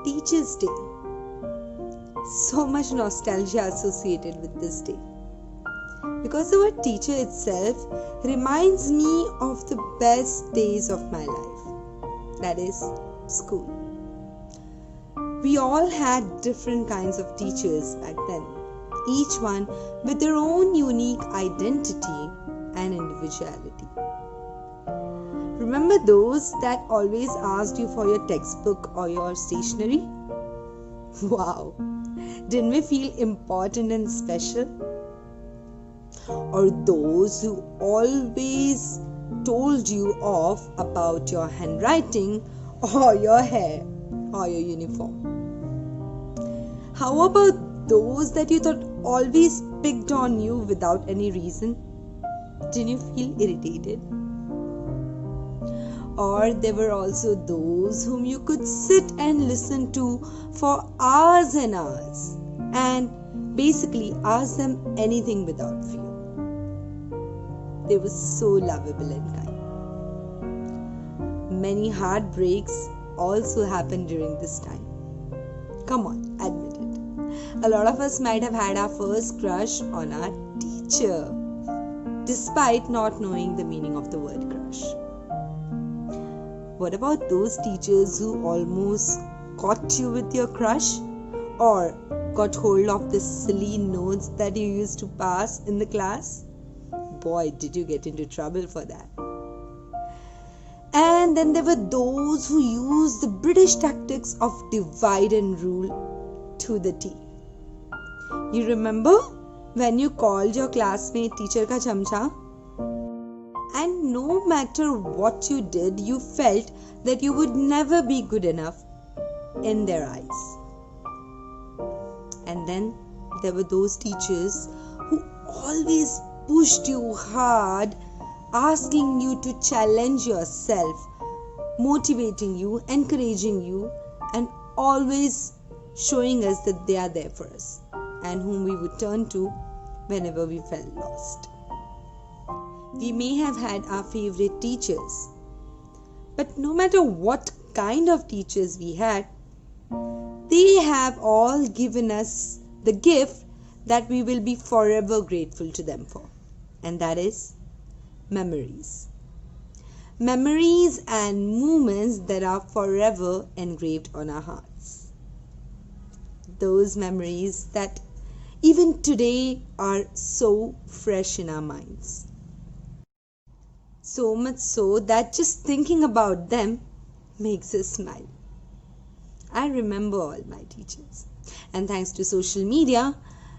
Teachers' Day. So much nostalgia associated with this day. Because the word teacher itself reminds me of the best days of my life. That is, school. We all had different kinds of teachers back then, each one with their own unique identity and individuality. Remember those that always asked you for your textbook or your stationery? Wow, didn't we feel important and special? Or those who always told you off about your handwriting or your hair or your uniform? How about those that you thought always picked on you without any reason? Didn't you feel irritated? Or there were also those whom you could sit and listen to for hours and hours and basically ask them anything without fear. They were so lovable and kind. Many heartbreaks also happened during this time. Come on, admit it. A lot of us might have had our first crush on our teacher, despite not knowing the meaning of the word crush. What about those teachers who almost caught you with your crush or got hold of the silly notes that you used to pass in the class? Boy, did you get into trouble for that. And then there were those who used the British tactics of divide and rule to the T. You remember when you called your classmate teacher ka chamcha? And no matter what you did, you felt that you would never be good enough in their eyes. And then there were those teachers who always pushed you hard, asking you to challenge yourself, motivating you, encouraging you, and always showing us that they are there for us and whom we would turn to whenever we felt lost. We may have had our favorite teachers, but no matter what kind of teachers we had, they have all given us the gift that we will be forever grateful to them for, and that is memories. Memories and moments that are forever engraved on our hearts. Those memories that even today are so fresh in our minds. So much so that just thinking about them makes us smile. I remember all my teachers, and thanks to social media,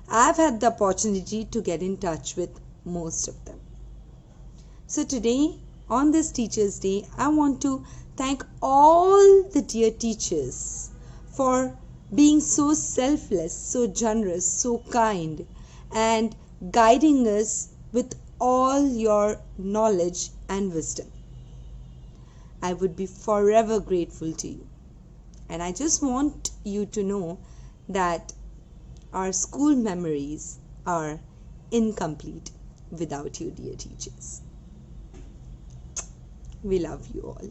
I've had the opportunity to get in touch with most of them. So today, on this Teachers' Day, I want to thank all the dear teachers for being so selfless, so generous, so kind, and guiding us with all your knowledge and wisdom. I would be forever grateful to you. And I just want you to know that our school memories are incomplete without you, dear teachers. We love you all.